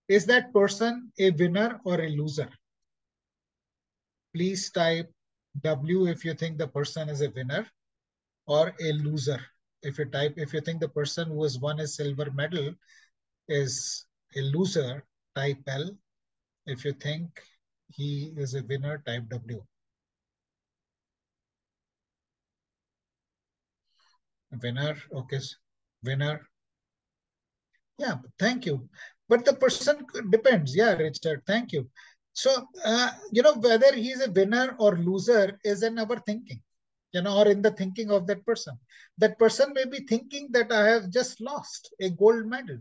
is that person a winner or a loser? Please type W if you think the person is a winner, or a loser. If you think the person who has won a silver medal is a loser, type L. If you think he is a winner, type W. Winner, okay, winner. Yeah, thank you. But the person depends. Yeah, Richard, thank you. So, whether he's a winner or loser is in our thinking, or in the thinking of that person. That person may be thinking that I have just lost a gold medal.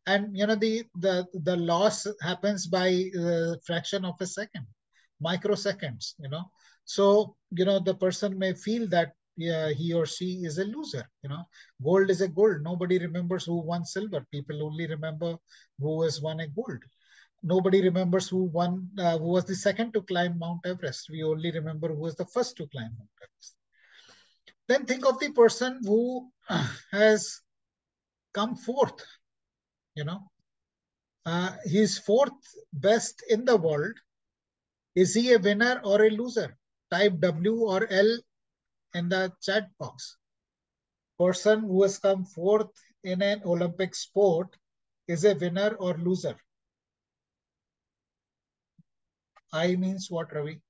And, the loss happens by a fraction of a second, microseconds, So, the person may feel that yeah, he or she is a loser. Gold is a gold. Nobody remembers who won silver. People only remember who has won a gold. Nobody remembers who was the second to climb Mount Everest. We only remember who was the first to climb Mount Everest. Then think of the person who has come fourth. You know, he's fourth best in the world. Is he a winner or a loser? Type W or L in the chat box. Person who has come fourth in an Olympic sport is a winner or loser. I means what, Ravi?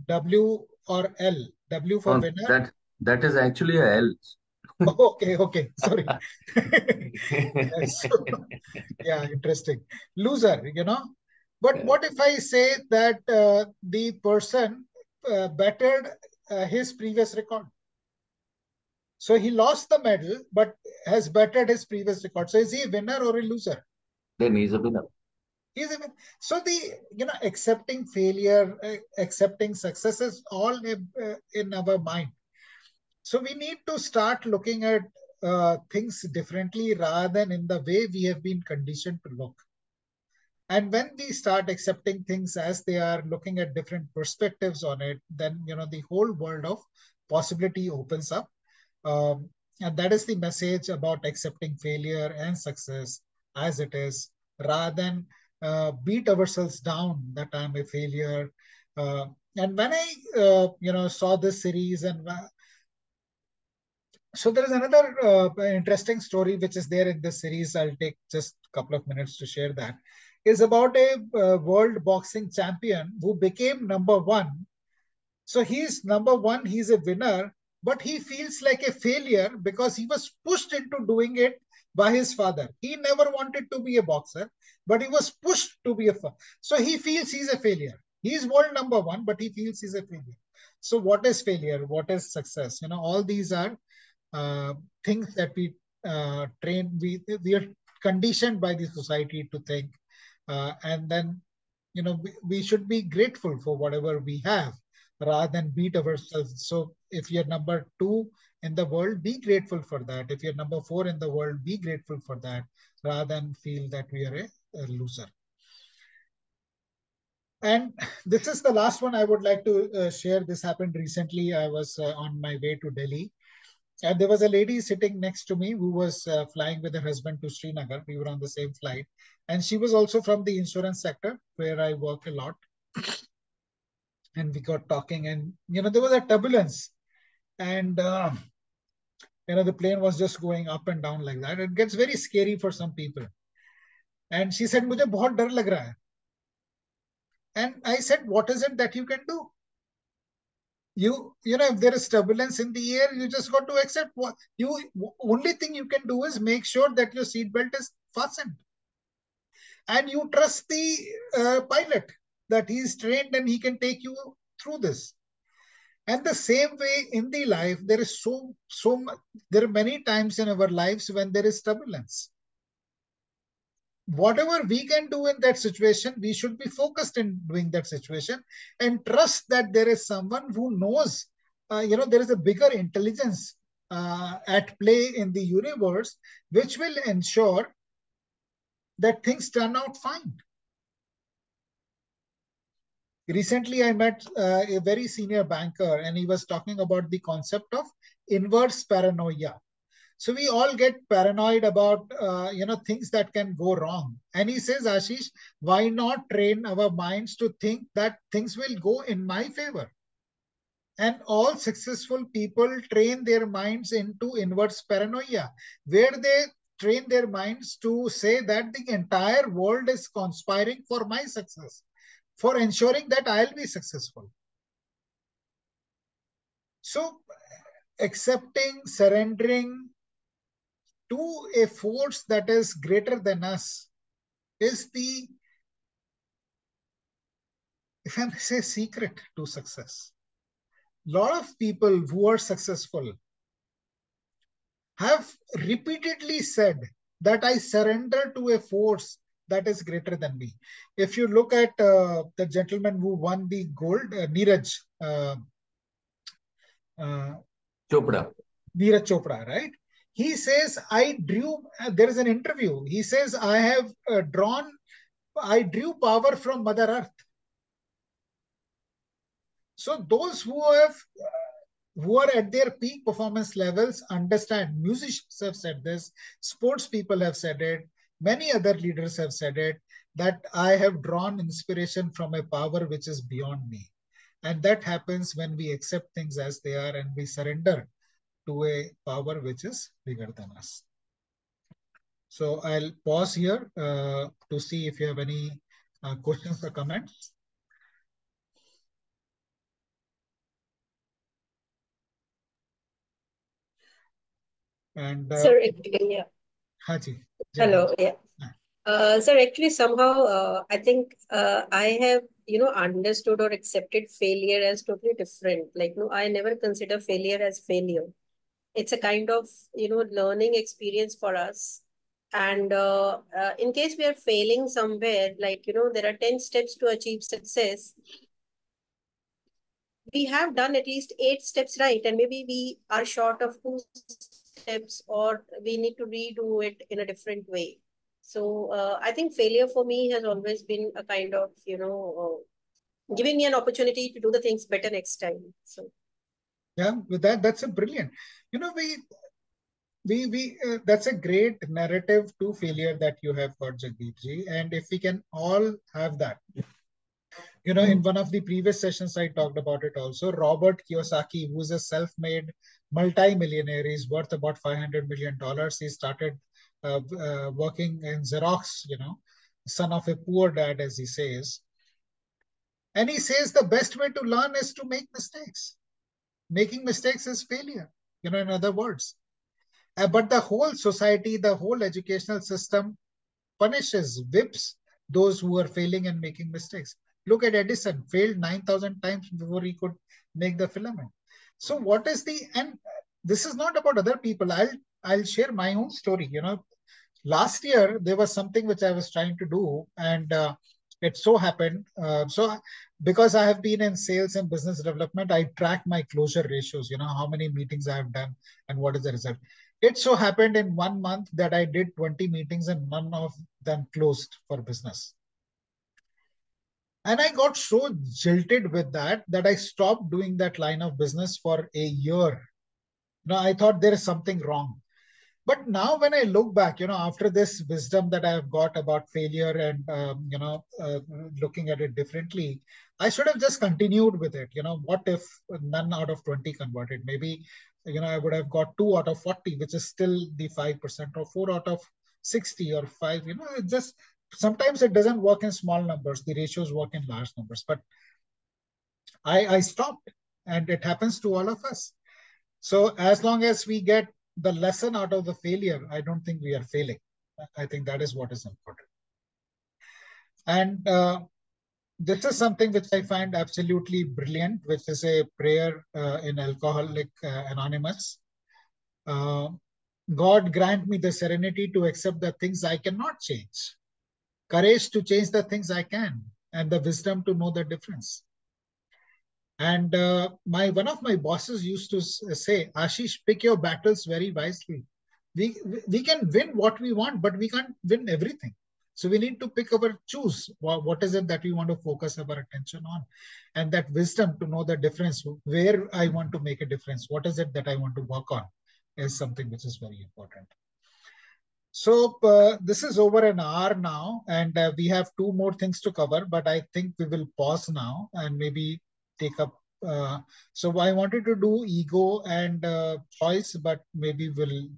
W or L? W for Oh, winner? that is actually a L. Okay, okay, sorry. Yes. Yeah, interesting. Loser. But Yeah. what if I say that the person bettered his previous record? So he lost the medal, but has bettered his previous record. So is he a winner or a loser? Then he's a winner. He's a winner. So accepting failure, accepting success is all in our mind. So we need to start looking at things differently rather than in the way we have been conditioned to look. And when we start accepting things as they are, looking at different perspectives on it, then the whole world of possibility opens up. And that is the message about accepting failure and success as it is, rather than beat ourselves down that I'm a failure. And when I saw this series, and So there is another interesting story which is there in this series. I'll take just a couple of minutes to share that. Is about a world boxing champion who became number one. So he's number one, he's a winner, but he feels like a failure because he was pushed into doing it by his father. He never wanted to be a boxer, but he was pushed to be a. So he feels he's a failure. He's world number one, but he feels he's a failure. So what is failure? What is success? All these are uh, things that we are conditioned by the society to think, and then we should be grateful for whatever we have rather than beat ourselves. So if you're number two in the world, be grateful for that. If you're number four in the world, be grateful for that rather than feel that we are a loser. And this is the last one I would like to share. This happened recently. I was on my way to Delhi, and there was a lady sitting next to me who was flying with her husband to Srinagar. We were on the same flight. And she was also from the insurance sector where I work a lot. And we got talking, and, there was a turbulence. And, the plane was just going up and down like that. It gets very scary for some people. And she said, "Mujhe bahut dar lag raha hai." And I said, "What is it that you can do? If there is turbulence in the air, you just got to accept what you only thing you can do is make sure that your seatbelt is fastened, and you trust the pilot that he's trained and he can take you through this." And the same way in the life, there is so much, there are many times in our lives when there is turbulence. Whatever we can do in that situation, we should be focused in doing that situation and trust that there is someone who knows, there is a bigger intelligence at play in the universe, which will ensure that things turn out fine. Recently, I met a very senior banker, and he was talking about the concept of inverse paranoia. So we all get paranoid about things that can go wrong. And he says, "Ashish, why not train our minds to think that things will go in my favor?" And all successful people train their minds into inverse paranoia, where they train their minds to say that the entire world is conspiring for my success, for ensuring that I'll be successful. So accepting, surrendering to a force that is greater than us is the, if I may say, secret to success. A lot of people who are successful have repeatedly said that I surrender to a force that is greater than me. If you look at the gentleman who won the gold, Neeraj, uh, Chopra. Neeraj Chopra, right? He says, there is an interview. He says, I drew power from Mother Earth. So those who are at their peak performance levels understand. Musicians have said this, sports people have said it, many other leaders have said it, that I have drawn inspiration from a power which is beyond me. And that happens when we accept things as they are and we surrender to a power which is bigger than us. So I'll pause here to see if you have any questions or comments. And Sir, actually, yeah. Haji. Hello, yeah. Sir, actually, somehow I think I have, understood or accepted failure as totally different. Like, no, I never consider failure as failure. It's a kind of, learning experience for us. And in case we are failing somewhere, like, there are 10 steps to achieve success. We have done at least 8 steps right, and maybe we are short of 2 steps, or we need to redo it in a different way. So I think failure for me has always been a kind of, giving me an opportunity to do the things better next time. So yeah, with that's a brilliant. You know, we that's a great narrative to failure that you have got, Jagdeep ji. And if we can all have that, In one of the previous sessions, I talked about it also. Robert Kiyosaki, who is a self-made multi-millionaire, is worth about $500 million. He started working in Xerox, son of a poor dad, as he says. And he says the best way to learn is to make mistakes. Making mistakes is failure, in other words. But the whole society, the whole educational system punishes, whips those who are failing and making mistakes. Look at Edison, failed 9,000 times before he could make the filament. So what is and this is not about other people. I'll share my own story. Last year there was something which I was trying to do, and it so happened. Because I have been in sales and business development, I track my closure ratios. How many meetings I have done and what is the result. It so happened in 1 month that I did 20 meetings and none of them closed for business. And I got so jilted with that I stopped doing that line of business for a year. I thought there is something wrong. But now when I look back, after this wisdom that I've got about failure and, looking at it differently, I should have just continued with it. What if none out of 20 converted? Maybe, I would have got 2 out of 40, which is still the 5%, or 4 out of 60 or 5. It just, sometimes it doesn't work in small numbers. The ratios work in large numbers. But I stopped, and it happens to all of us. So as long as we get the lesson out of the failure, I don't think we are failing. I think that is what is important. And this is something which I find absolutely brilliant, which is a prayer in Alcoholic Anonymous. God grant me the serenity to accept the things I cannot change, courage to change the things I can, and the wisdom to know the difference. And one of my bosses used to say, Ashish, pick your battles very wisely. We can win what we want, but we can't win everything. So we need to choose what is it that we want to focus our attention on, and that wisdom to know the difference, where I want to make a difference, what is it that I want to work on, is something which is very important. So this is over an hour now, and we have 2 more things to cover, but I think we will pause now and maybe take up. So I wanted to do ego and choice, but maybe we'll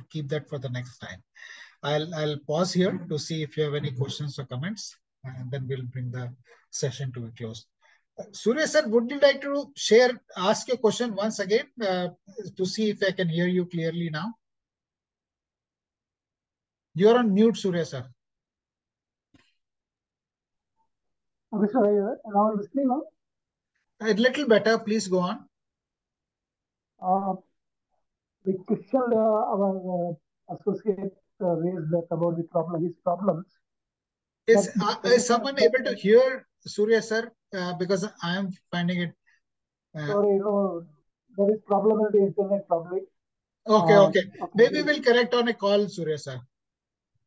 keep that for the next time. I'll pause here to see if you have any questions or comments, and then we'll bring the session to a close. Surya sir, would you like to ask your question once again to see if I can hear you clearly now? You're on mute, Surya sir. Okay, sir, now listening now. A little better, please go on. The question our associate raised about his problems. Is someone able to hear Surya sir? Because I am finding it. Sorry, no, there is problem with the internet probably. Okay. Maybe we'll correct on a call, Surya sir.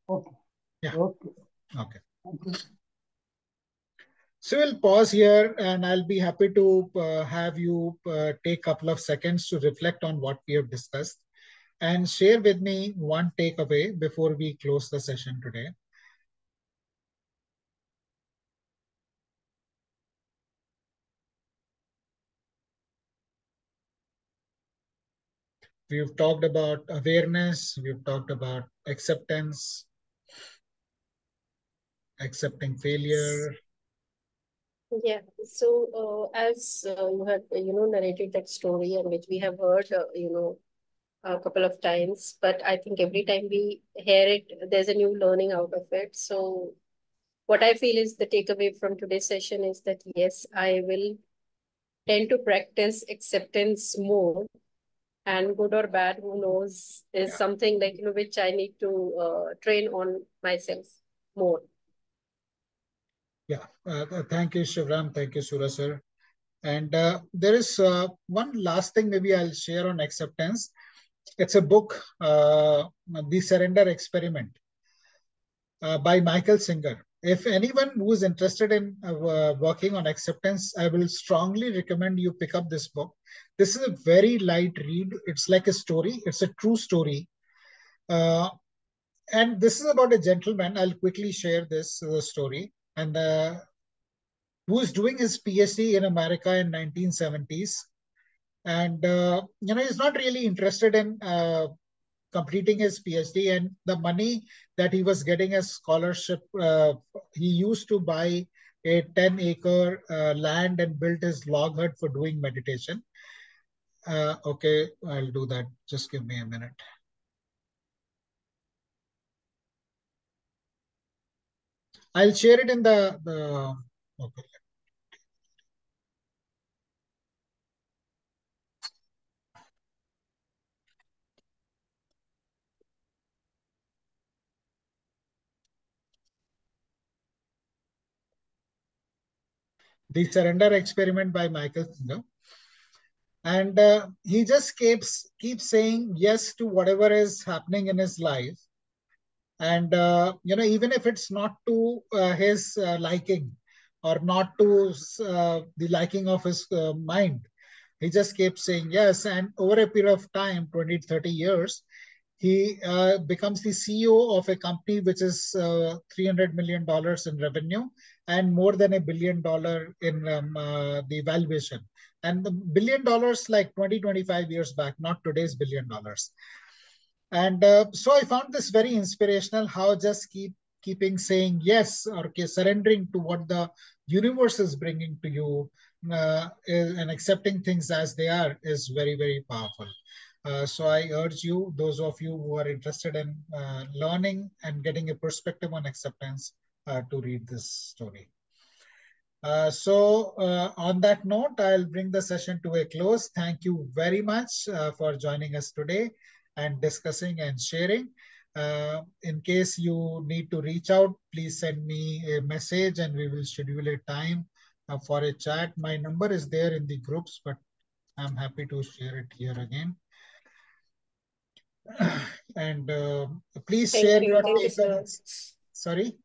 Okay. Yeah. Okay. Thank you. So we'll pause here, and I'll be happy to have you take a couple of seconds to reflect on what we have discussed and share with me one takeaway before we close the session today. We've talked about awareness, we've talked about acceptance, accepting failure. Yeah. So as you had, narrated that story, and which we have heard, a couple of times, but I think every time we hear it, there's a new learning out of it. So what I feel is the takeaway from today's session is that yes, I will tend to practice acceptance more, and good or bad, who knows, is something like, which I need to train on myself more. Yeah, thank you, Shivram. Thank you, Surya sir. And there is one last thing maybe I'll share on acceptance. It's a book, The Surrender Experiment, by Michael Singer. If anyone who is interested in working on acceptance, I will strongly recommend you pick up this book. This is a very light read. It's like a story. It's a true story. And this is about a gentleman. I'll quickly share this story. And who is doing his PhD in America in 1970s. And he's not really interested in completing his PhD, and the money that he was getting as scholarship, he used to buy a 10-acre land and built his log hut for doing meditation. Okay, I'll do that. Just give me a minute. I'll share it in the okay. The Surrender Experiment by Michael Singer. And he just keeps saying yes to whatever is happening in his life. And even if it's not to his liking, or not to the liking of his mind, he just keeps saying yes. And over a period of time, 20, 30 years, he becomes the CEO of a company which is $300 million in revenue and more than $1 billion in the valuation. And the $1 billion like 20, 25 years back, not today's $1 billion. And so I found this very inspirational, how just keeping saying yes, or surrendering to what the universe is bringing to you, and accepting things as they are is very, very powerful. So I urge you, those of you who are interested in learning and getting a perspective on acceptance, to read this story. On that note, I'll bring the session to a close. Thank you very much for joining us today and discussing and sharing. In case you need to reach out, please send me a message and we will schedule a time for a chat. My number is there in the groups, but I'm happy to share it here again. And please share your takeaways. Sorry?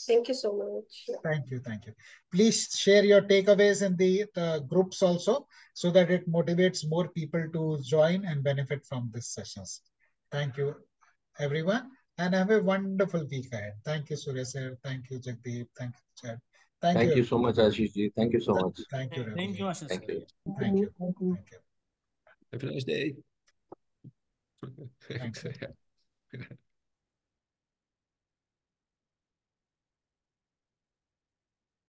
Thank you so much. Thank you. Thank you. Please share your takeaways in the groups also, so that it motivates more people to join and benefit from these sessions. Thank you, everyone, and have a wonderful week ahead. Thank you, Suresh sir. Thank you, Jagdeep. Thank you, Chad. Thank Thank you. you so much, Ashish ji. Thank you so much. Thank you, Thank Ravi. you, Ashish. Thank you. Thank you. Thank you. Thank you. Have a nice day. Thank you.